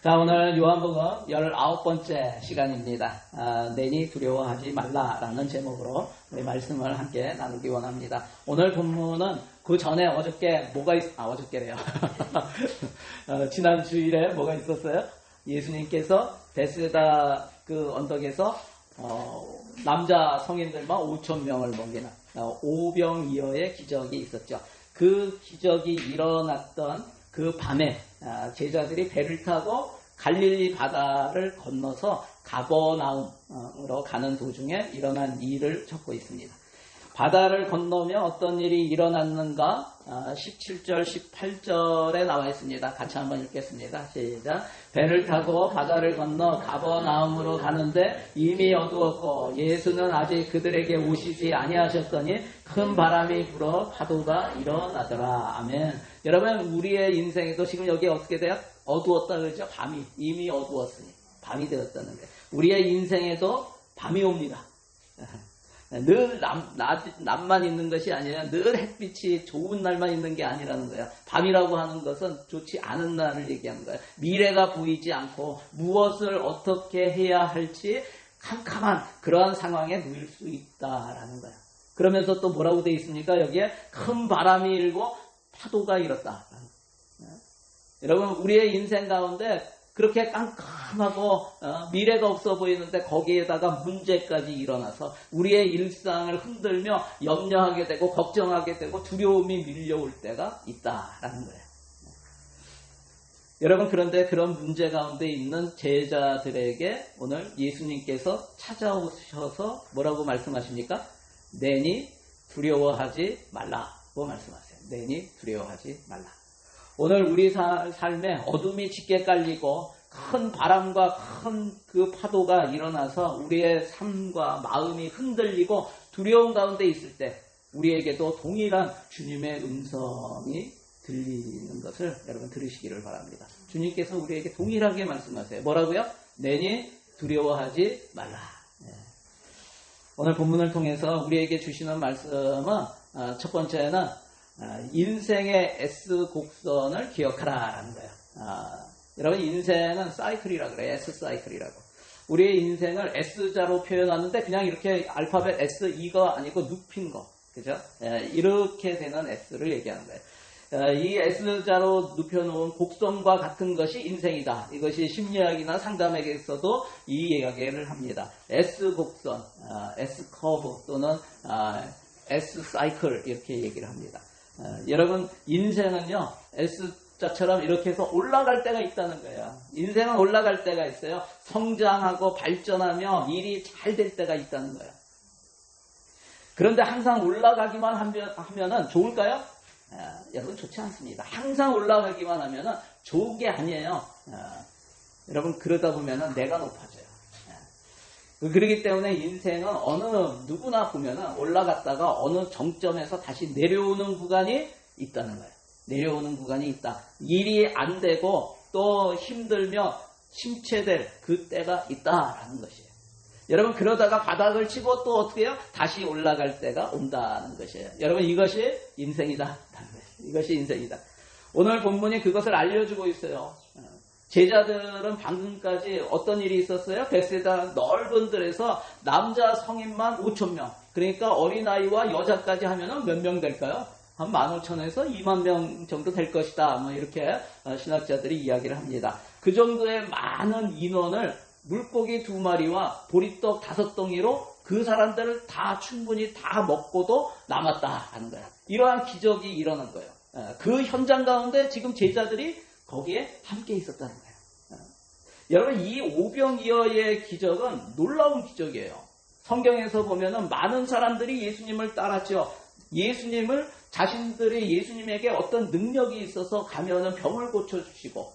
자, 오늘 요한복음 19번째 시간입니다. 내니 두려워하지 말라라는 제목으로 우리 말씀을 함께 나누기 원합니다. 오늘 본문은 그 전에 어저께 어저께래요. 지난 주일에 뭐가 있었어요? 예수님께서 베세다 그 언덕에서 남자 성인들만 5,000명을 먹이는 오병이어의 기적이 있었죠. 그 기적이 일어났던 그 밤에 제자들이 배를 타고 갈릴리 바다를 건너서 가버나움으로 가는 도중에 일어난 일을 적고 있습니다. 바다를 건너며 어떤 일이 일어났는가 17절 18절에 나와 있습니다. 같이 한번 읽겠습니다. 시작. 배를 타고 바다를 건너 가버나움으로 가는데 이미 어두웠고 예수는 아직 그들에게 오시지 아니하셨더니 큰 바람이 불어 파도가 일어나더라. 아멘. 여러분, 우리의 인생에도 지금 여기 어떻게 돼요? 어두웠다 그러죠? 밤이 이미 어두웠으니 밤이 되었다는데 우리의 인생에도 밤이 옵니다. 늘 낮만 있는 것이 아니라 늘 햇빛이 좋은 날만 있는 게 아니라는 거야. 밤이라고 하는 것은 좋지 않은 날을 얘기하는 거야. 미래가 보이지 않고 무엇을 어떻게 해야 할지 캄캄한 그러한 상황에 놓일 수 있다라는 거야. 그러면서 또 뭐라고 되어 있습니까? 여기에 큰 바람이 일고 파도가 일었다. 여러분, 우리의 인생 가운데 그렇게 깜깜하고 미래가 없어 보이는데 거기에다가 문제까지 일어나서 우리의 일상을 흔들며 염려하게 되고 걱정하게 되고 두려움이 밀려올 때가 있다라는 거예요. 여러분, 그런데 그런 문제 가운데 있는 제자들에게 오늘 예수님께서 찾아오셔서 뭐라고 말씀하십니까? 내니 두려워하지 말라고 말씀하세요. 내니 두려워하지 말라. 오늘 우리 삶에 어둠이 짙게 깔리고 큰 바람과 큰 그 파도가 일어나서 우리의 삶과 마음이 흔들리고 두려움 가운데 있을 때 우리에게도 동일한 주님의 음성이 들리는 것을 여러분 들으시기를 바랍니다. 주님께서 우리에게 동일하게 말씀하세요. 뭐라고요? 내니 두려워하지 말라. 오늘 본문을 통해서 우리에게 주시는 말씀은 첫 번째는 인생의 S곡선을 기억하라라는 거예요. 여러분, 인생은 사이클이라고 그래요. S사이클이라고. 우리의 인생을 S자로 표현하는데 그냥 이렇게 알파벳 S, E가 아니고 눕힌 거. 그죠? 이렇게 되는 S를 얘기하는 거예요. 이 S자로 눕혀놓은 곡선과 같은 것이 인생이다. 이것이 심리학이나 상담에게서도 이 이야기를 합니다. S곡선, S커브 또는 S사이클 이렇게 얘기를 합니다. 여러분, 인생은요, S자처럼 이렇게 해서 올라갈 때가 있다는 거예요. 인생은 올라갈 때가 있어요. 성장하고 발전하며 일이 잘 될 때가 있다는 거예요. 그런데 항상 올라가기만 하면은 좋을까요? 여러분, 좋지 않습니다. 항상 올라가기만 하면은 좋은 게 아니에요. 여러분, 그러다 보면은 내가 높아져요. 그렇기 때문에 인생은 누구나 보면은 올라갔다가 어느 정점에서 다시 내려오는 구간이 있다는 거예요. 내려오는 구간이 있다. 일이 안 되고 또 힘들며 심체될 그때가 있다라는 것이에요. 여러분, 그러다가 바닥을 치고 또 어떻게 해요? 다시 올라갈 때가 온다는 것이에요. 여러분, 이것이 인생이다. 이것이 인생이다. 오늘 본문이 그것을 알려주고 있어요. 제자들은 방금까지 어떤 일이 있었어요? 베세다 넓은 들에서 남자 성인만 5,000명. 그러니까 어린아이와 여자까지 하면은 몇 명 될까요? 한 15,000에서 2만 명 정도 될 것이다. 뭐 이렇게 신학자들이 이야기를 합니다. 그 정도의 많은 인원을 물고기 2마리와 보리떡 5덩이로 그 사람들을 다 충분히 다 먹고도 남았다 하는 거야. 이러한 기적이 일어난 거예요. 그 현장 가운데 지금 제자들이 거기에 함께 있었다는 거예요. 여러분, 이 오병이어의 기적은 놀라운 기적이에요. 성경에서 보면은 많은 사람들이 예수님을 따랐죠. 자신들이 예수님에게 어떤 능력이 있어서 가면은 병을 고쳐주시고,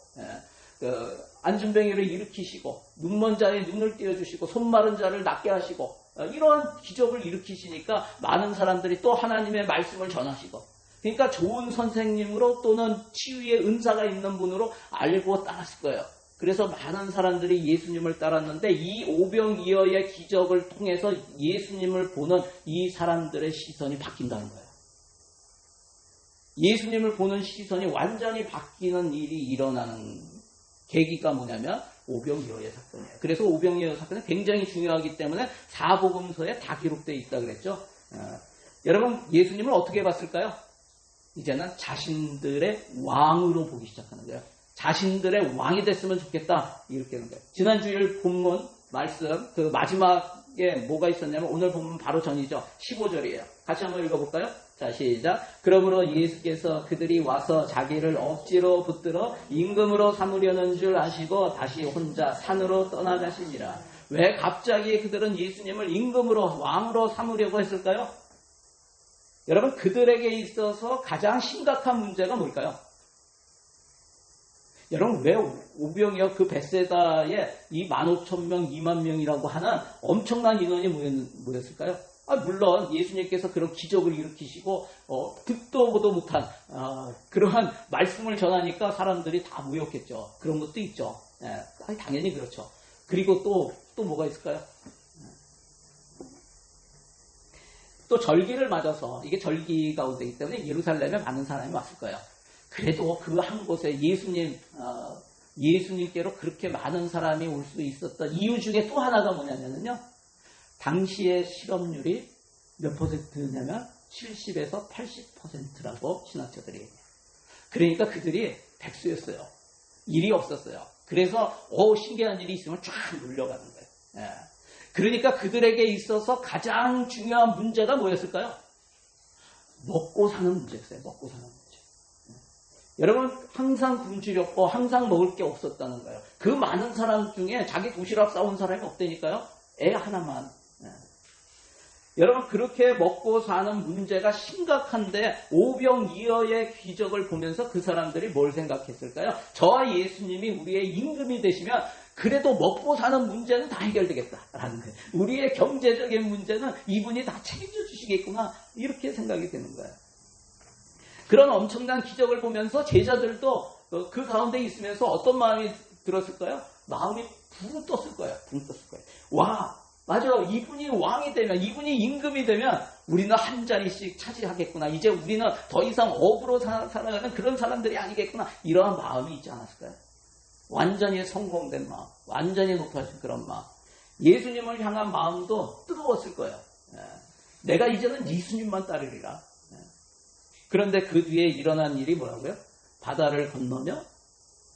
안진뱅이를 일으키시고, 눈먼 자의 눈을 띄워주시고, 손 마른 자를 낫게 하시고, 이러한 기적을 일으키시니까 많은 사람들이 또 하나님의 말씀을 전하시고, 그러니까 좋은 선생님으로 또는 치유의 은사가 있는 분으로 알고 따랐을 거예요. 그래서 많은 사람들이 예수님을 따랐는데 이 오병이어의 기적을 통해서 예수님을 보는 이 사람들의 시선이 바뀐다는 거예요. 예수님을 보는 시선이 완전히 바뀌는 일이 일어나는 계기가 뭐냐면 오병이어의 사건이에요. 그래서 오병이어 사건은 굉장히 중요하기 때문에 사복음서에 다 기록되어 있다 그랬죠. 여러분 예수님을 어떻게 봤을까요? 이제는 자신들의 왕으로 보기 시작하는 거예요. 자신들의 왕이 됐으면 좋겠다 이렇게 하는 거예요. 지난주일 본문 말씀 그 마지막에 뭐가 있었냐면 오늘 본문 바로 전이죠. 15절이에요. 같이 한번 읽어볼까요? 자 시작. 그러므로 예수께서 그들이 와서 자기를 억지로 붙들어 임금으로 삼으려는 줄 아시고 다시 혼자 산으로 떠나가시니라. 왜 갑자기 그들은 예수님을 임금으로 왕으로 삼으려고 했을까요? 여러분 그들에게 있어서 가장 심각한 문제가 뭘까요? 여러분 왜 오병이어 그 벳세다에 이 15,000명, 20,000명이라고 하는 엄청난 인원이 모였을까요? 물론 예수님께서 그런 기적을 일으키시고 듣도 보도 못한 그러한 말씀을 전하니까 사람들이 다 모였겠죠. 그런 것도 있죠. 당연히 그렇죠. 그리고 또 뭐가 있을까요? 또 절기를 맞아서 이게 절기 가운데이기 때문에 예루살렘에 많은 사람이 왔을 거예요. 그래도 그 한 곳에 예수님께로 그렇게 많은 사람이 올 수 있었던 이유 중에 또 하나가 뭐냐면요. 당시의 실업률이 몇 퍼센트냐면 70에서 80%라고 신학자들이 얘기해요. 그러니까 그들이 백수였어요. 일이 없었어요. 그래서 신기한 일이 있으면 쫙 몰려가는 거예요. 그러니까 그들에게 있어서 가장 중요한 문제가 뭐였을까요? 먹고 사는 문제였어요. 먹고 사는 문제. 여러분 항상 굶주렸고 항상 먹을 게 없었다는 거예요. 그 많은 사람 중에 자기 도시락 싸온 사람이 없다니까요. 애 하나만. 여러분 그렇게 먹고 사는 문제가 심각한데 오병이어의 기적을 보면서 그 사람들이 뭘 생각했을까요? 저와 예수님이 우리의 임금이 되시면 그래도 먹고 사는 문제는 다 해결되겠다라는 거예요. 우리의 경제적인 문제는 이분이 다 책임져 주시겠구나 이렇게 생각이 되는 거예요. 그런 엄청난 기적을 보면서 제자들도 그 가운데 있으면서 어떤 마음이 들었을까요? 마음이 붕 떴을 거예요. 와, 맞아. 이분이 왕이 되면, 이분이 임금이 되면 우리는 한 자리씩 차지하겠구나. 이제 우리는 더 이상 업으로 살아가는 그런 사람들이 아니겠구나. 이러한 마음이 있지 않았을까요? 완전히 성공된 마음, 완전히 높아진 그런 마음. 예수님을 향한 마음도 뜨거웠을 거예요. 내가 이제는 예수님만 따르리라. 그런데 그 뒤에 일어난 일이 뭐라고요? 바다를 건너며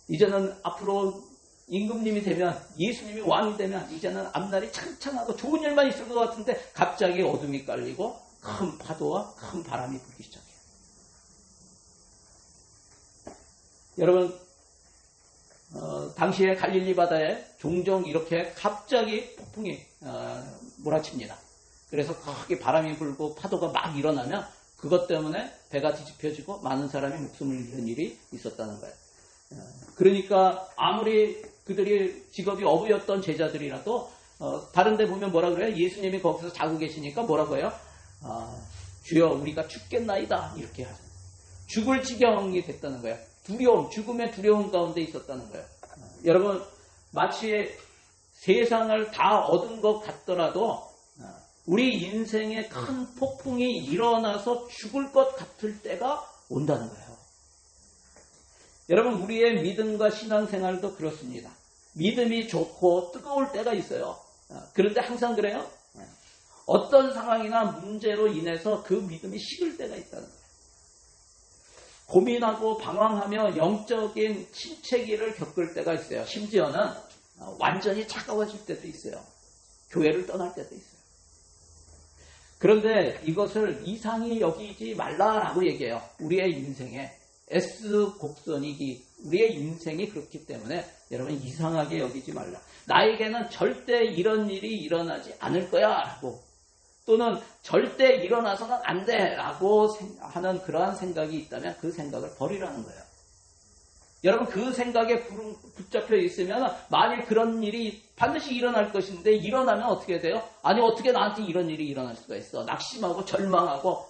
이제는 앞으로 임금님이 되면 예수님이 왕이 되면 이제는 앞날이 창창하고 좋은 일만 있을 것 같은데 갑자기 어둠이 깔리고 큰 파도와 큰 바람이 불기 시작해요. 여러분 당시에 갈릴리 바다에 종종 이렇게 갑자기 폭풍이 몰아칩니다. 그래서 크게 바람이 불고 파도가 막 일어나면 그것 때문에 배가 뒤집혀지고 많은 사람이 목숨을 잃은 일이 있었다는 거예요. 그러니까 아무리 그들이 직업이 어부였던 제자들이라도 다른 데 보면 뭐라 그래요? 예수님이 거기서 자고 계시니까 뭐라고 해요? 주여 우리가 죽겠나이다 이렇게 하죠. 죽을 지경이 됐다는 거예요. 죽음의 두려움 가운데 있었다는 거예요. 여러분 마치 세상을 다 얻은 것 같더라도 우리 인생에 큰 폭풍이 일어나서 죽을 것 같을 때가 온다는 거예요. 여러분 우리의 믿음과 신앙생활도 그렇습니다. 믿음이 좋고 뜨거울 때가 있어요. 그런데 항상 그래요. 어떤 상황이나 문제로 인해서 그 믿음이 식을 때가 있다는 거예요. 고민하고 방황하며 영적인 침체기를 겪을 때가 있어요. 심지어는 완전히 차가워질 때도 있어요. 교회를 떠날 때도 있어요. 그런데 이것을 이상히 여기지 말라라고 얘기해요. 우리의 인생에 S곡선이기 우리의 인생이 그렇기 때문에 여러분 이상하게 여기지 말라. 나에게는 절대 이런 일이 일어나지 않을 거야 라고 또는 절대 일어나서는 안 돼 라고 하는 그러한 생각이 있다면 그 생각을 버리라는 거예요. 여러분 그 생각에 붙잡혀 있으면 만일 그런 일이 반드시 일어날 것인데 일어나면 어떻게 돼요? 아니 어떻게 나한테 이런 일이 일어날 수가 있어. 낙심하고 절망하고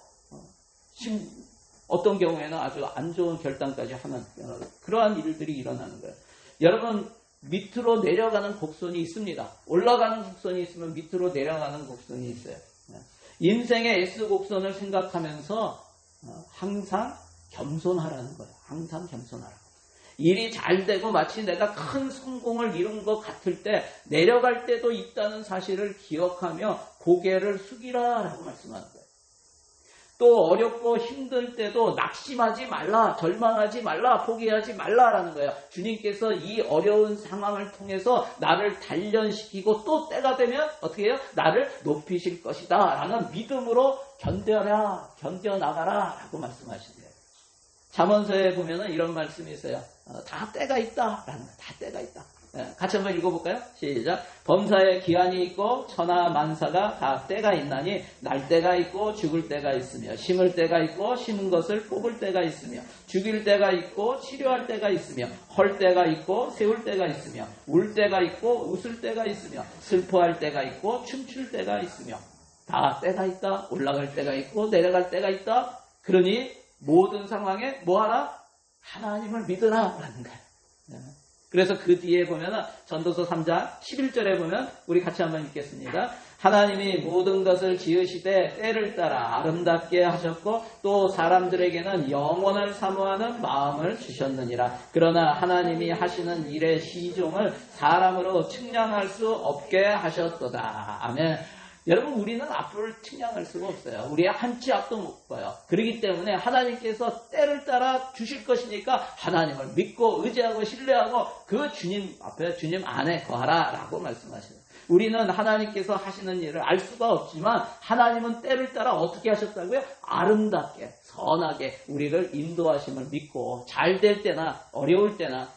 어떤 경우에는 아주 안 좋은 결단까지 하는 그러한 일들이 일어나는 거예요. 여러분 밑으로 내려가는 곡선이 있습니다. 올라가는 곡선이 있으면 밑으로 내려가는 곡선이 있어요. 인생의 S곡선을 생각하면서 항상 겸손하라는 거예요. 항상 겸손하라. 일이 잘 되고 마치 내가 큰 성공을 이룬 것 같을 때 내려갈 때도 있다는 사실을 기억하며 고개를 숙이라라고 말씀하는 거예요. 또 어렵고 힘들 때도 낙심하지 말라, 절망하지 말라, 포기하지 말라라는 거예요. 주님께서 이 어려운 상황을 통해서 나를 단련시키고 또 때가 되면 어떻게 해요? 나를 높이실 것이다 라는 믿음으로 견뎌나가라 라고 말씀하시네요. 잠언서에 보면은 이런 말씀이 있어요. 다 때가 있다 라는 거예요. 다 때가 있다. 같이 한번 읽어볼까요? 시작. 범사에 기한이 있고 천하 만사가 다 때가 있나니 날 때가 있고 죽을 때가 있으며 심을 때가 있고 심은 것을 뽑을 때가 있으며 죽일 때가 있고 치료할 때가 있으며 헐 때가 있고 세울 때가 있으며 울 때가 있고 웃을 때가 있으며 슬퍼할 때가 있고 춤출 때가 있으며 다 때가 있다. 올라갈 때가 있고 내려갈 때가 있다. 그러니 모든 상황에 뭐하라? 하나님을 믿으라 라는 거예요. 그래서 그 뒤에 보면 전도서 3장 11절에 보면 우리 같이 한번 읽겠습니다. 하나님이 모든 것을 지으시되 때를 따라 아름답게 하셨고 또 사람들에게는 영원을 사모하는 마음을 주셨느니라. 그러나 하나님이 하시는 일의 시종을 사람으로 측량할 수 없게 하셨도다. 아멘. 여러분 우리는 앞을 측량할 수가 없어요. 우리의 한 치 앞도 못 봐요. 그렇기 때문에 하나님께서 때를 따라 주실 것이니까 하나님을 믿고 의지하고 신뢰하고 그 주님 앞에 주님 안에 거하라 라고 말씀하시는 거예요. 우리는 하나님께서 하시는 일을 알 수가 없지만 하나님은 때를 따라 어떻게 하셨다고요? 아름답게 선하게 우리를 인도하심을 믿고 잘 될 때나 어려울 때나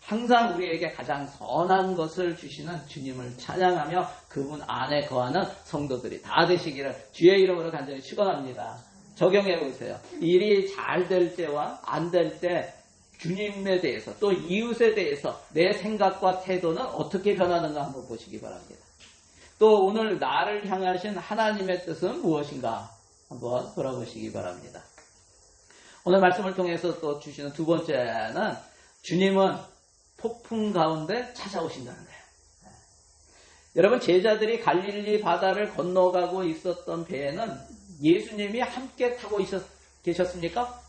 항상 우리에게 가장 선한 것을 주시는 주님을 찬양하며 그분 안에 거하는 성도들이 다 되시기를 주의 이름으로 간절히 축원합니다. 적용해 보세요. 일이 잘 될 때와 안 될 때 주님에 대해서 또 이웃에 대해서 내 생각과 태도는 어떻게 변하는가 한번 보시기 바랍니다. 또 오늘 나를 향하신 하나님의 뜻은 무엇인가 한번 돌아보시기 바랍니다. 오늘 말씀을 통해서 또 주시는 두 번째는 주님은 폭풍 가운데 찾아오신다는 거예요. 여러분 제자들이 갈릴리 바다를 건너가고 있었던 배에는 예수님이 함께 타고 계셨습니까?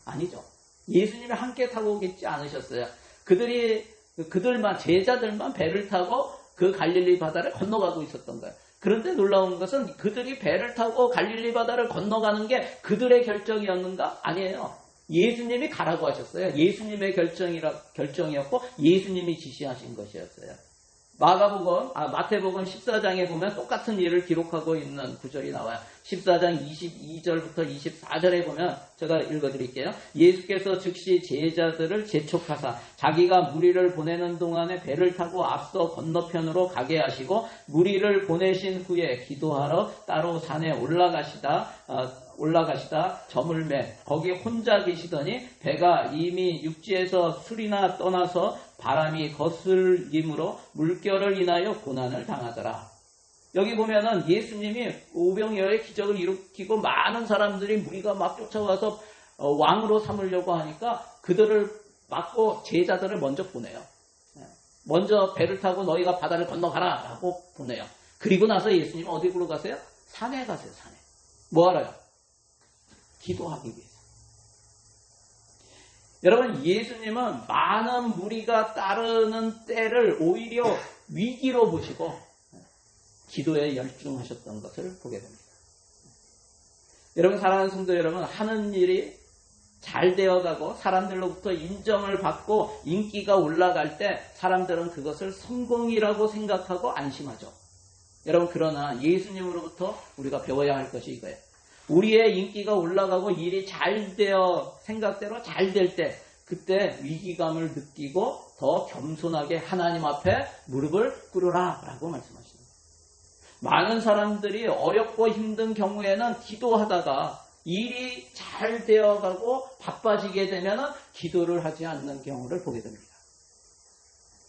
아니죠. 예수님이 함께 타고 계시지 않으셨어요. 그들만 제자들만 배를 타고 그 갈릴리 바다를 건너가고 있었던 거예요. 그런데 놀라운 것은 그들이 배를 타고 갈릴리 바다를 건너가는 게 그들의 결정이었는가? 아니에요. 예수님이 가라고 하셨어요. 예수님의 결정이었고 예수님이 지시하신 것이었어요. 마태복음 14장에 보면 똑같은 일을 기록하고 있는 구절이 나와요. 14장 22절부터 24절에 보면 제가 읽어드릴게요. 예수께서 즉시 제자들을 재촉하사 자기가 무리를 보내는 동안에 배를 타고 앞서 건너편으로 가게 하시고 무리를 보내신 후에 기도하러 따로 산에 올라가시다 저물매 거기 혼자 계시더니 배가 이미 육지에서 술이나 떠나서 바람이 거슬림으로 물결을 인하여 고난을 당하더라. 여기 보면은 예수님이 오병이어의 기적을 일으키고 많은 사람들이 무리가 막 쫓아와서 왕으로 삼으려고 하니까 그들을 막고 제자들을 먼저 보내요. 먼저 배를 타고 너희가 바다를 건너가라 라고 보내요. 그리고 나서 예수님은 어디로 가세요? 산에 가세요. 산에. 뭐하러요? 기도하기 위해서. 여러분 예수님은 많은 무리가 따르는 때를 오히려 위기로 보시고 기도에 열중하셨던 것을 보게 됩니다. 여러분 사랑하는 성도 여러분 하는 일이 잘 되어가고 사람들로부터 인정을 받고 인기가 올라갈 때 사람들은 그것을 성공이라고 생각하고 안심하죠. 여러분 그러나 예수님으로부터 우리가 배워야 할 것이 이거예요. 우리의 인기가 올라가고 일이 잘 되어 생각대로 잘 될 때 그때 위기감을 느끼고 더 겸손하게 하나님 앞에 무릎을 꿇으라 라고 말씀하십니다. 많은 사람들이 어렵고 힘든 경우에는 기도하다가 일이 잘 되어가고 바빠지게 되면 기도를 하지 않는 경우를 보게 됩니다.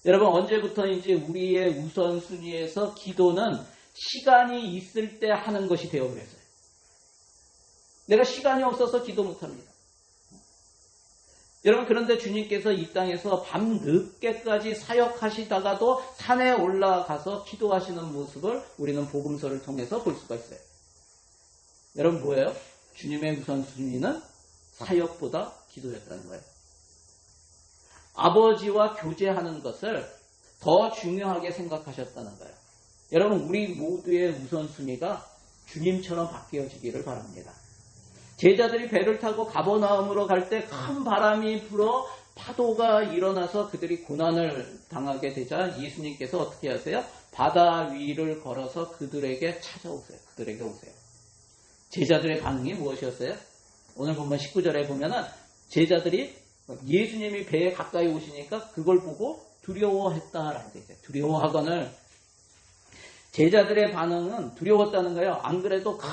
여러분 언제부터인지 우리의 우선순위에서 기도는 시간이 있을 때 하는 것이 되어버렸어요. 내가 시간이 없어서 기도 못합니다. 여러분 그런데 주님께서 이 땅에서 밤늦게까지 사역하시다가도 산에 올라가서 기도하시는 모습을 우리는 복음서를 통해서 볼 수가 있어요. 여러분 뭐예요? 주님의 우선순위는 사역보다 기도였다는 거예요. 아버지와 교제하는 것을 더 중요하게 생각하셨다는 거예요. 여러분, 우리 모두의 우선순위가 주님처럼 바뀌어지기를 바랍니다. 제자들이 배를 타고 가버나움으로 갈 때 큰 바람이 불어 파도가 일어나서 그들이 고난을 당하게 되자 예수님께서 어떻게 하세요? 바다 위를 걸어서 그들에게 찾아오세요. 그들에게 오세요. 제자들의 반응이 무엇이었어요? 오늘 보면 19절에 보면은 제자들이 예수님이 배에 가까이 오시니까 그걸 보고 두려워했다라는 거죠. 두려워하거늘 제자들의 반응은 두려웠다는 거예요. 안 그래도 큰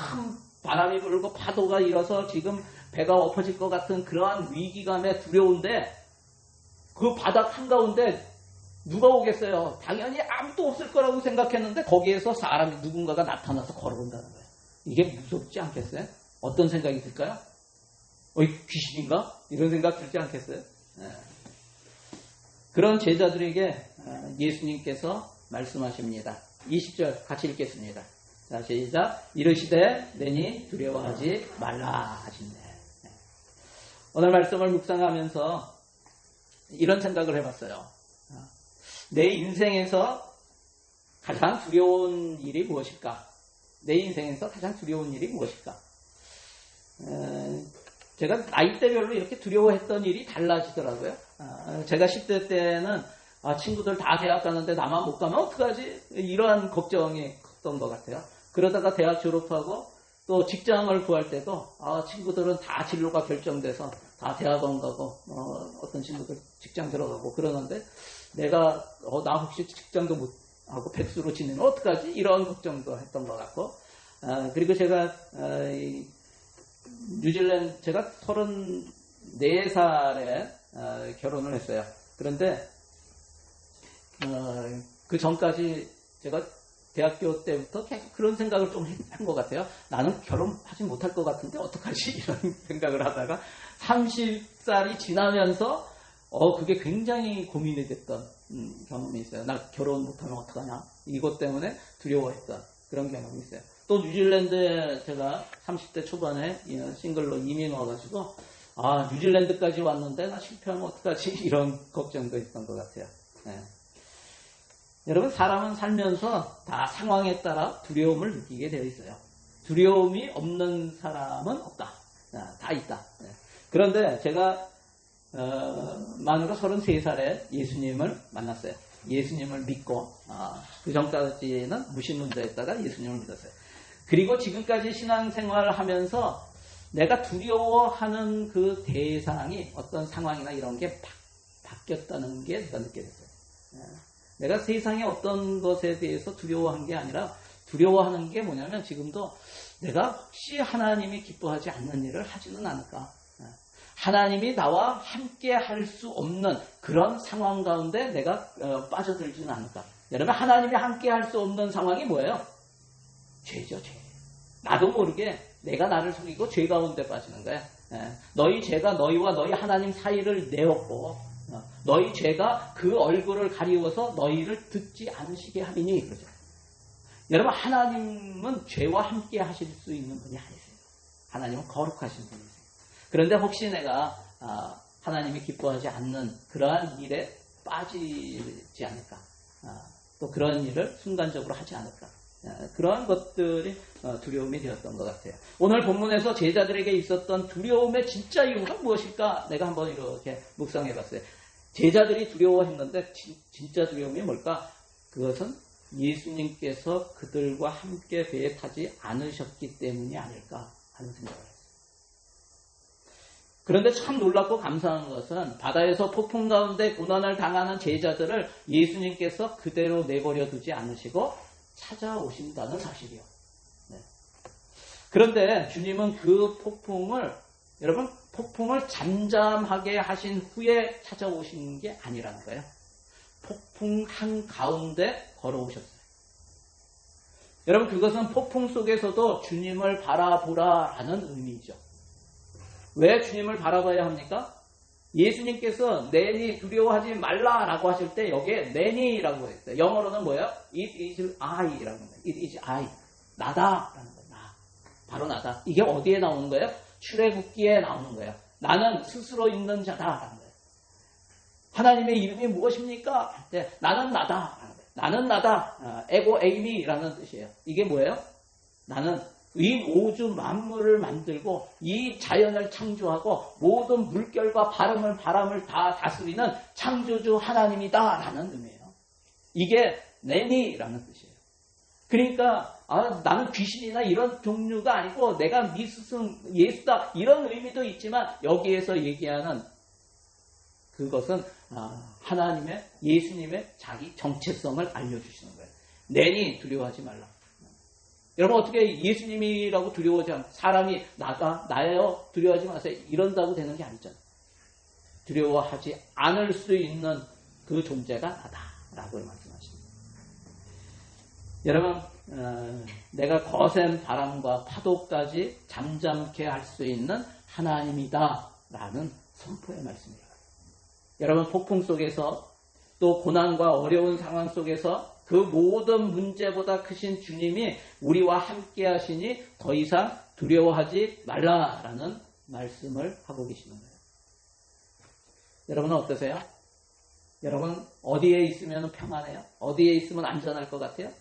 바람이 불고 파도가 일어서 지금 배가 엎어질 것 같은 그러한 위기감에 두려운데 그 바닥 한가운데 누가 오겠어요? 당연히 아무도 없을 거라고 생각했는데 거기에서 사람이 누군가가 나타나서 걸어온다는 거예요. 이게 무섭지 않겠어요? 어떤 생각이 들까요? 귀신인가? 이런 생각 들지 않겠어요? 네. 그런 제자들에게 예수님께서 말씀하십니다. 20절 같이 읽겠습니다. 자, 시작. 이르시되 내니 두려워하지 말라 하시네. 네. 오늘 말씀을 묵상하면서 이런 생각을 해봤어요. 내 인생에서 가장 두려운 일이 무엇일까? 내 인생에서 가장 두려운 일이 무엇일까? 제가 나이대별로 이렇게 두려워했던 일이 달라지더라고요. 제가 10대 때는 친구들 다 대학 가는데 나만 못 가면 어떡하지? 이러한 걱정이 컸던 것 같아요. 그러다가 대학 졸업하고 또 직장을 구할 때도 친구들은 다 진로가 결정돼서 다 대학원 가고 어떤 친구들 직장 들어가고 그러는데 내가 나 혹시 직장도 못 하고 백수로 지내면 어떡하지? 이런 걱정도 했던 것 같고 그리고 제가 뉴질랜드 제가 34살에 결혼을 했어요. 그런데 그 전까지 제가 대학교 때부터 계속 그런 생각을 좀 한 것 같아요. 나는 결혼하지 못할 것 같은데 어떡하지? 이런 생각을 하다가 30살이 지나면서 그게 굉장히 고민이 됐던 경험이 있어요. 나 결혼 못하면 어떡하냐? 이것 때문에 두려워했던 그런 경험이 있어요. 또 뉴질랜드에 제가 30대 초반에 싱글로 이민 와가지고 뉴질랜드까지 왔는데 나 실패하면 어떡하지? 이런 걱정도 있던 것 같아요. 네. 여러분, 사람은 살면서 다 상황에 따라 두려움을 느끼게 되어 있어요. 두려움이 없는 사람은 없다. 다 있다. 네. 그런데 제가 만으로 33살에 예수님을 만났어요. 예수님을 믿고 그 전까지는 무신론자였다가 예수님을 믿었어요. 그리고 지금까지 신앙생활을 하면서 내가 두려워하는 그 대상이 어떤 상황이나 이런 게 바뀌었다는 게 내가 느끼게 됐어요. 내가 세상의 어떤 것에 대해서 두려워한 게 아니라 두려워하는 게 뭐냐면 지금도 내가 혹시 하나님이 기뻐하지 않는 일을 하지는 않을까. 하나님이 나와 함께 할 수 없는 그런 상황 가운데 내가 빠져들지는 않을까. 여러분, 하나님이 함께 할 수 없는 상황이 뭐예요? 죄죠, 죄. 나도 모르게 내가 나를 속이고 죄 가운데 빠지는 거야. 너희 죄가 너희와 너희 하나님 사이를 내었고 너희 죄가 그 얼굴을 가리워서 너희를 듣지 않으시게 하리니 그러죠. 여러분, 하나님은 죄와 함께 하실 수 있는 분이 아니세요. 하나님은 거룩하신 분이세요. 그런데 혹시 내가 하나님이 기뻐하지 않는 그러한 일에 빠지지 않을까, 또 그런 일을 순간적으로 하지 않을까, 그러한 것들이 두려움이 되었던 것 같아요. 오늘 본문에서 제자들에게 있었던 두려움의 진짜 이유가 무엇일까? 내가 한번 이렇게 묵상해봤어요. 제자들이 두려워했는데 진짜 두려움이 뭘까? 그것은 예수님께서 그들과 함께 배에 타지 않으셨기 때문이 아닐까 하는 생각을 했어요. 그런데 참 놀랍고 감사한 것은 바다에서 폭풍 가운데 고난을 당하는 제자들을 예수님께서 그대로 내버려 두지 않으시고 찾아오신다는 사실이요. 네. 그런데 주님은 그 폭풍을, 여러분, 폭풍을 잠잠하게 하신 후에 찾아오신 게 아니라는 거예요. 폭풍 한가운데 걸어오셨어요. 여러분, 그것은 폭풍 속에서도 주님을 바라보라라는 의미이죠. 왜 주님을 바라봐야 합니까? 예수님께서 내니 두려워하지 말라라고 하실 때 여기에 내니라고 했어요. 영어로는 뭐예요? It is I라는 거예요. It is I. 나다라는 거예요. 나. 바로 나다. 이게 어디에 나오는 거예요? 출애굽기에 나오는 거예요. 나는 스스로 있는 자다라는 거예요. 하나님의 이름이 무엇입니까? 네, 나는 나다. 나는 나다. 에고 에이미라는 뜻이에요. 이게 뭐예요? 나는 이 우주 만물을 만들고 이 자연을 창조하고 모든 물결과 바람을 다 다스리는 창조주 하나님이다 라는 의미예요. 이게 내니라는 뜻이에요. 그러니까 나는 귀신이나 이런 종류가 아니고 내가 네 스승 예수다 이런 의미도 있지만 여기에서 얘기하는 그것은 하나님의 예수님의 자기 정체성을 알려주시는 거예요. 내니 두려워하지 말라. 여러분 어떻게 예수님이라고 두려워하지 않고 사람이 나예요 두려워하지 마세요 이런다고 되는 게 아니잖아요. 두려워하지 않을 수 있는 그 존재가 나다라고 말씀하십니다. 여러분 내가 거센 바람과 파도까지 잠잠케 할 수 있는 하나님이다라는 선포의 말씀이에요. 여러분 폭풍 속에서 또 고난과 어려운 상황 속에서 그 모든 문제보다 크신 주님이 우리와 함께 하시니 더 이상 두려워하지 말라라는 말씀을 하고 계시는 거예요. 여러분은 어떠세요? 여러분 어디에 있으면 평안해요? 어디에 있으면 안전할 것 같아요?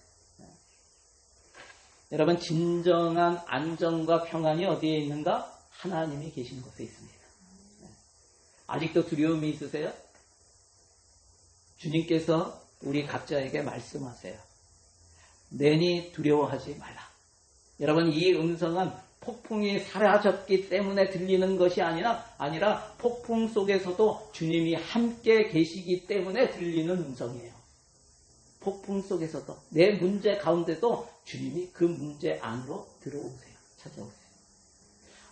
여러분 진정한 안정과 평안이 어디에 있는가? 하나님이 계신 곳에 있습니다. 아직도 두려움이 있으세요? 주님께서 우리 각자에게 말씀하세요. 내니 두려워하지 말라. 여러분 이 음성은 폭풍이 사라졌기 때문에 들리는 것이 아니라 폭풍 속에서도 주님이 함께 계시기 때문에 들리는 음성이에요. 폭풍 속에서도 내 문제 가운데도 주님이 그 문제 안으로 들어오세요. 찾아오세요.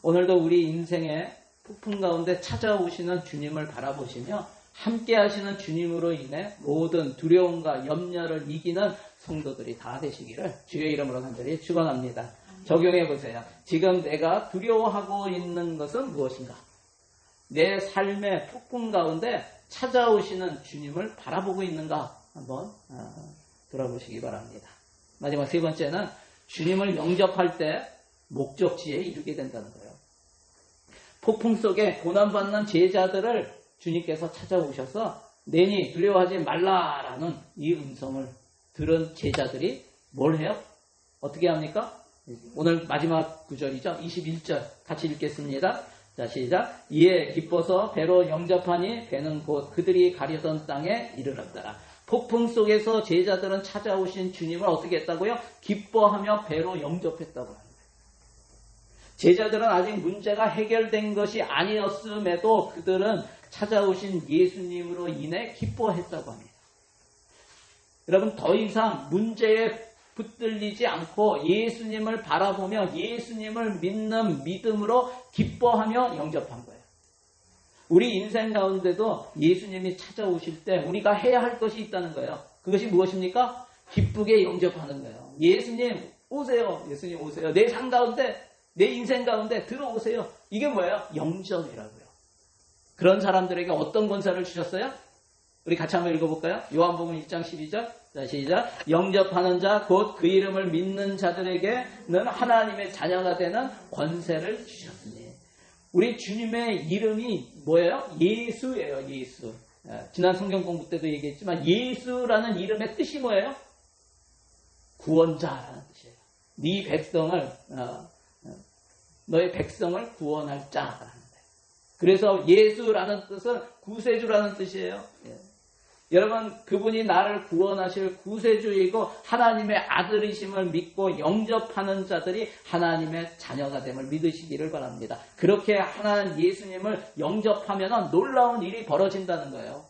오늘도 우리 인생의 폭풍 가운데 찾아오시는 주님을 바라보시며 함께 하시는 주님으로 인해 모든 두려움과 염려를 이기는 성도들이 다 되시기를 주의 이름으로 간절히 축원합니다. 적용해 보세요. 지금 내가 두려워하고 있는 것은 무엇인가? 내 삶의 폭풍 가운데 찾아오시는 주님을 바라보고 있는가? 한번 돌아보시기 바랍니다. 마지막 세 번째는 주님을 영접할 때 목적지에 이르게 된다는 거예요. 폭풍 속에 고난받는 제자들을 주님께서 찾아오셔서 내니 두려워하지 말라라는 이 음성을 들은 제자들이 뭘 해요? 어떻게 합니까? 오늘 마지막 구절이죠. 21절 같이 읽겠습니다. 자, 시작. 이에 기뻐서 배로 영접하니 배는 곧 그들이 가려던 땅에 이르렀더라. 폭풍 속에서 제자들은 찾아오신 주님을 어떻게 했다고요? 기뻐하며 배로 영접했다고 합니다. 제자들은 아직 문제가 해결된 것이 아니었음에도 그들은 찾아오신 예수님으로 인해 기뻐했다고 합니다. 여러분 더 이상 문제에 붙들리지 않고 예수님을 바라보며 예수님을 믿는 믿음으로 기뻐하며 영접한 거예요. 우리 인생 가운데도 예수님이 찾아오실 때 우리가 해야 할 것이 있다는 거예요. 그것이 무엇입니까? 기쁘게 영접하는 거예요. 예수님 오세요. 예수님 오세요. 내 삶 가운데 내 인생 가운데 들어오세요. 이게 뭐예요? 영접이라고요. 그런 사람들에게 어떤 권세를 주셨어요? 우리 같이 한번 읽어볼까요? 요한복음 1장 12절. 자, 시작. 영접하는 자, 곧 그 이름을 믿는 자들에게는 하나님의 자녀가 되는 권세를 주셨으니. 우리 주님의 이름이 뭐예요? 예수예요, 예수. 지난 성경 공부 때도 얘기했지만 예수라는 이름의 뜻이 뭐예요? 구원자라는 뜻이에요. 네 백성을, 너의 백성을 구원할 자라는 거예요. 그래서 예수라는 뜻은 구세주라는 뜻이에요. 여러분 그분이 나를 구원하실 구세주이고 하나님의 아들이심을 믿고 영접하는 자들이 하나님의 자녀가 됨을 믿으시기를 바랍니다. 그렇게 하나님 예수님을 영접하면 놀라운 일이 벌어진다는 거예요.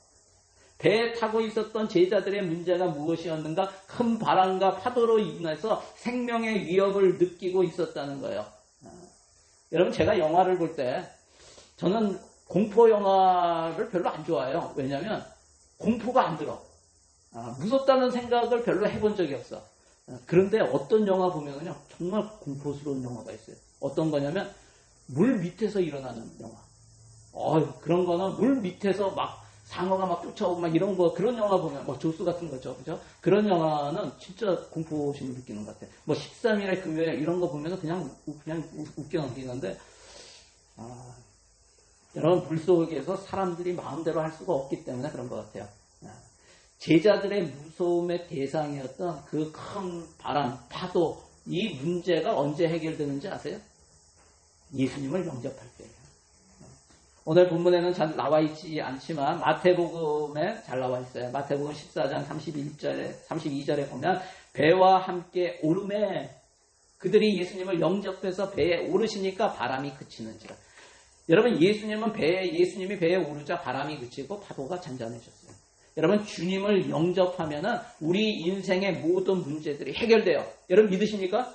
배에 타고 있었던 제자들의 문제가 무엇이었는가? 큰 바람과 파도로 인해서 생명의 위협을 느끼고 있었다는 거예요. 여러분 제가 영화를 볼 때 저는 공포 영화를 별로 안 좋아해요. 왜냐하면 공포가 안 들어. 무섭다는 생각을 별로 해본 적이 없어. 그런데 어떤 영화 보면요 정말 공포스러운 영화가 있어요. 어떤 거냐면 물 밑에서 일어나는 영화. 그런 거는 물 밑에서 막 상어가 막 쫓아오고 막 이런 거 그런 영화 보면 조스 같은 거죠, 그죠? 그런 영화는 진짜 공포심을 느끼는 것 같아요. 13일의 금요일 이런 거 보면은 그냥 웃겨 넘기는데 여러분, 물속에서 사람들이 마음대로 할 수가 없기 때문에 그런 것 같아요. 제자들의 무서움의 대상이었던 그 큰 바람, 파도, 이 문제가 언제 해결되는지 아세요? 예수님을 영접할 때예요. 오늘 본문에는 잘 나와 있지 않지만 마태복음에 잘 나와 있어요. 마태복음 14장 32절에 보면 배와 함께 오름에 그들이 예수님을 영접해서 배에 오르시니까 바람이 그치는지라. 여러분, 예수님이 배에 오르자 바람이 그치고 파도가 잔잔해졌어요. 여러분, 주님을 영접하면은 우리 인생의 모든 문제들이 해결돼요. 여러분 믿으십니까?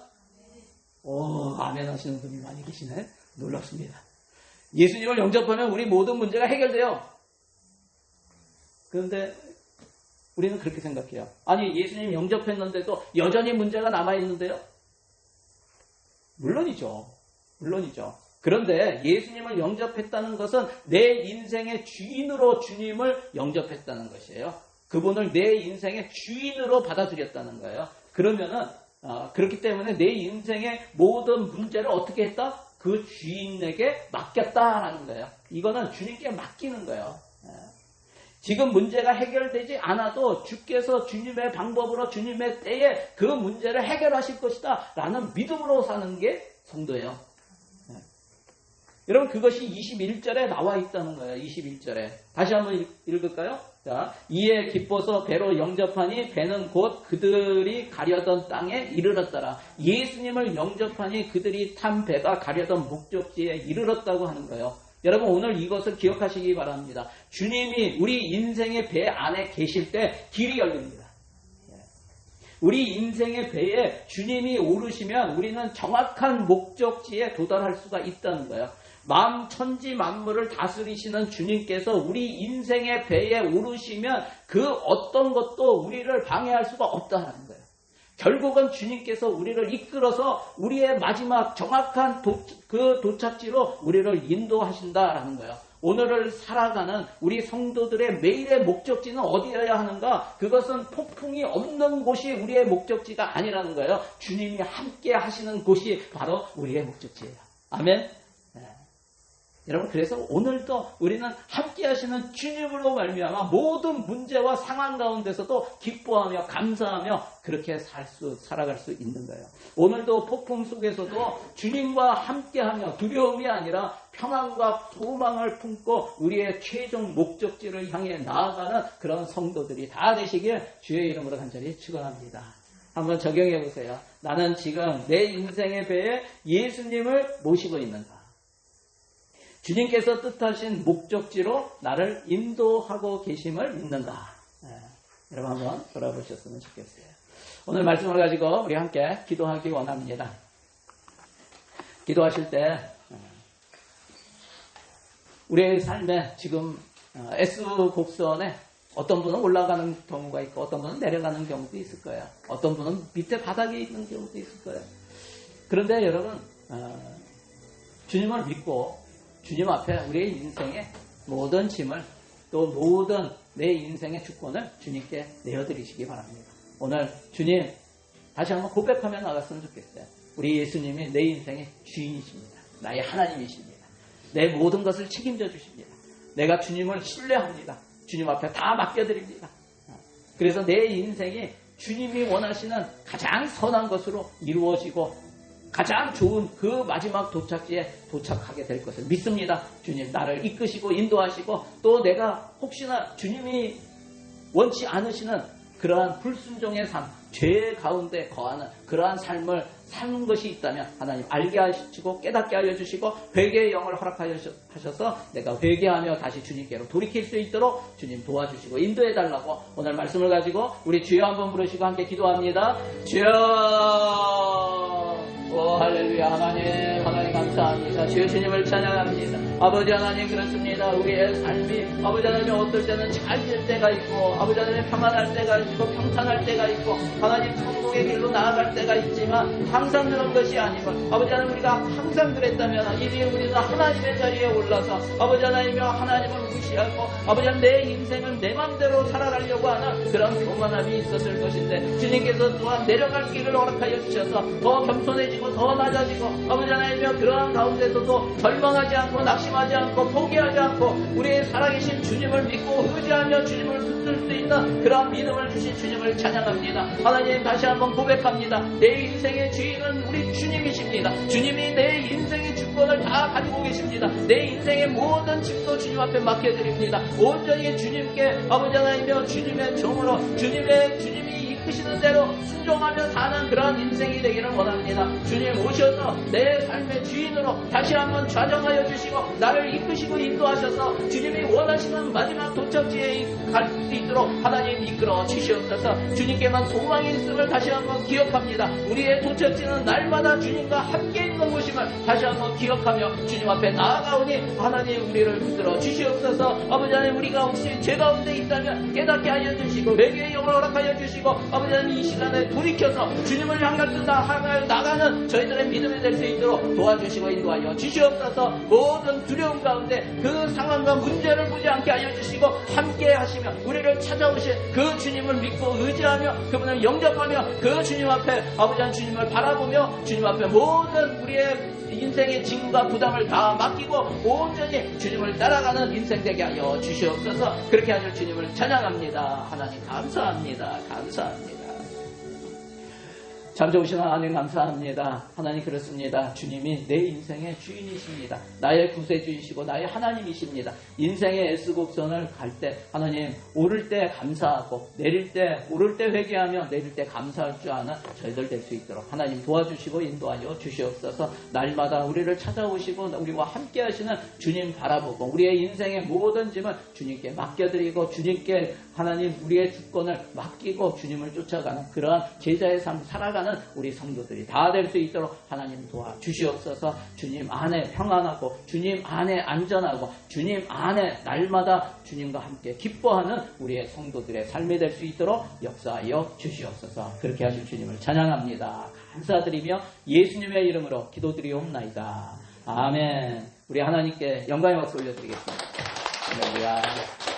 오, 아멘 하시는 분이 많이 계시네. 놀랍습니다. 예수님을 영접하면 우리 모든 문제가 해결돼요. 그런데 우리는 그렇게 생각해요. 아니, 예수님 영접했는데도 여전히 문제가 남아있는데요. 물론이죠. 그런데 예수님을 영접했다는 것은 내 인생의 주인으로 주님을 영접했다는 것이에요. 그분을 내 인생의 주인으로 받아들였다는 거예요. 그러면은 그렇기 때문에 내 인생의 모든 문제를 어떻게 했다? 그 주인에게 맡겼다라는 거예요. 이거는 주님께 맡기는 거예요. 지금 문제가 해결되지 않아도 주께서 주님의 방법으로 주님의 때에 그 문제를 해결하실 것이다 라는 믿음으로 사는 게 성도예요. 여러분, 그것이 21절에 나와 있다는 거예요. 21절에. 다시 한번 읽을까요? 자, 이에 기뻐서 배로 영접하니 배는 곧 그들이 가려던 땅에 이르렀더라. 예수님을 영접하니 그들이 탄 배가 가려던 목적지에 이르렀다고 하는 거예요. 여러분, 오늘 이것을 기억하시기 바랍니다. 주님이 우리 인생의 배 안에 계실 때 길이 열립니다. 우리 인생의 배에 주님이 오르시면 우리는 정확한 목적지에 도달할 수가 있다는 거예요. 천지 만물을 다스리시는 주님께서 우리 인생의 배에 오르시면 그 어떤 것도 우리를 방해할 수가 없다는 거예요. 결국은 주님께서 우리를 이끌어서 우리의 마지막 정확한 그 도착지로 우리를 인도하신다라는 거예요. 오늘을 살아가는 우리 성도들의 매일의 목적지는 어디여야 하는가? 그것은 폭풍이 없는 곳이 우리의 목적지가 아니라는 거예요. 주님이 함께 하시는 곳이 바로 우리의 목적지예요. 아멘. 여러분, 그래서 오늘도 우리는 함께 하시는 주님으로 말미암아 모든 문제와 상황 가운데서도 기뻐하며 감사하며 그렇게 살아갈 수 있는 거예요. 오늘도 폭풍 속에서도 주님과 함께하며 두려움이 아니라 평안과 소망을 품고 우리의 최종 목적지를 향해 나아가는 그런 성도들이 다 되시길 주의 이름으로 간절히 축원합니다. 한번 적용해 보세요. 나는 지금 내 인생의 배에 예수님을 모시고 있는가? 주님께서 뜻하신 목적지로 나를 인도하고 계심을 믿는가? 여러분 한번 돌아보셨으면 좋겠어요. 오늘 말씀을 가지고 우리 함께 기도하기 원합니다. 기도하실 때 우리의 삶에 지금 S곡선에 어떤 분은 올라가는 경우가 있고 어떤 분은 내려가는 경우도 있을 거예요. 어떤 분은 밑에 바닥에 있는 경우도 있을 거예요. 그런데 여러분, 주님을 믿고 주님 앞에 우리의 인생의 모든 짐을 또 모든 내 인생의 주권을 주님께 내어드리시기 바랍니다. 오늘 주님 다시 한번 고백하며 나갔으면 좋겠어요. 우리 예수님이 내 인생의 주인이십니다. 나의 하나님이십니다. 내 모든 것을 책임져 주십니다. 내가 주님을 신뢰합니다. 주님 앞에 다 맡겨드립니다. 그래서 내 인생이 주님이 원하시는 가장 선한 것으로 이루어지고 가장 좋은 그 마지막 도착지에 도착하게 될 것을 믿습니다. 주님 나를 이끄시고 인도하시고 또 내가 혹시나 주님이 원치 않으시는 그러한 불순종의 삶, 죄 가운데 거하는 그러한 삶을 사는 것이 있다면 하나님 알게 하시고 깨닫게 하여 주시고 회개의 영을 허락하셔서 내가 회개하며 다시 주님께로 돌이킬 수 있도록 주님 도와주시고 인도해 달라고 오늘 말씀을 가지고 우리 주여 한번 부르시고 함께 기도합니다. 주여 오 할렐루야. 하나님 감사합니다. 주여 주님을 찬양합니다. 아버지 하나님 그렇습니다. 우리의 삶이 아버지 하나님 어떨 때는 잘 될 때가 있고 아버지 하나님 평안할 때가 있고 평탄할 때가 있고 하나님 성공의 길로 나아갈 때가 있지만 항상 그런 것이 아니고 아버지 하나님 우리가 항상 그랬다면 이제 우리는 하나님의 자리에 올라서 아버지 하나님이여 하나님을 무시하고 아버지 하나님 내 인생은 내 맘대로 살아가려고 하는 그런 교만함이 있었을 것인데 주님께서 또한 내려갈 길을 허락하여 주셔서 더 겸손해지고 더 낮아지고 아버지 하나님이여 그러한 상황 가운데서도 절망하지 않고 낙심하지 않고 포기하지 않고 우리의 살아계신 주님을 믿고 의지하며 주님을 붙들 수 있는 그런 믿음을 주신 주님을 찬양합니다. 하나님 다시 한번 고백합니다. 내 인생의 주인은 우리 주님이십니다. 주님이 내 인생의 주권을 다 가지고 계십니다. 내 인생의 모든 짐도 주님 앞에 맡겨드립니다. 온전히 주님께 아버지 하나님이여 주님의 종으로 주님이 이끄시는 대로 순종하며 사는 그런 인생이 되기를 원합니다. 주님 오셔서 내 삶의 주인으로 다시 한번 좌정하여 주시고 나를 이끄시고 인도하셔서 주님이 원하시는 마지막 도착지에 갈 수 있도록 하나님 이끌어 주시옵소서. 주님께만 소망이 있음을 다시 한번 기억합니다. 우리의 도착지는 날마다 주님과 함께 있는 곳임을 다시 한번 기억하며 주님 앞에 나아가오니 하나님 우리를 붙들어 주시옵소서. 아버지 하나님 우리가 혹시 죄 가운데 있다면 깨닫게 하여 주시고 회개의 영을 허락하여 주시고 아버지 하나님 이 시간에 돌이켜서 주님을 향하여 나가는 저희들의 믿음이 될 수 있도록 도와주시고 인도하여 주시옵소서. 모든 두려움 가운데 그 상황과 문제를 보지 않게 하여 주시고 함께 하시며 우리를 찾아오신 그 주님을 믿고 의지하며 그분을 영접하며 그 주님 앞에 아버지 하나님 주님을 바라보며 주님 앞에 모든 우리의 인생의 짐과 부담을 다 맡기고 온전히 주님을 따라가는 인생 되게 하여 주시옵소서. 그렇게 하실 주님을 찬양합니다. 하나님 감사합니다. 감사합니다. 참 좋으신 하나님 감사합니다. 하나님 그렇습니다. 주님이 내 인생의 주인이십니다. 나의 구세주이시고 나의 하나님이십니다. 인생의 S곡선을 갈 때 하나님 오를 때 감사하고 내릴 때 오를 때 회개하며 내릴 때 감사할 줄 아는 저희들 될 수 있도록 하나님 도와주시고 인도하여 주시옵소서. 날마다 우리를 찾아오시고 우리와 함께 하시는 주님 바라보고 우리의 인생의 모든 짐을 주님께 맡겨드리고 주님께 하나님 우리의 주권을 맡기고 주님을 쫓아가는 그러한 제자의 삶 살아가는 우리 성도들이 다 될 수 있도록 하나님 도와주시옵소서. 주님 안에 평안하고 주님 안에 안전하고 주님 안에 날마다 주님과 함께 기뻐하는 우리의 성도들의 삶이 될 수 있도록 역사하여 주시옵소서. 그렇게 하실 주님을 찬양합니다. 감사드리며 예수님의 이름으로 기도드리옵나이다. 아멘. 우리 하나님께 영광의 박수 올려드리겠습니다. 할렐루야.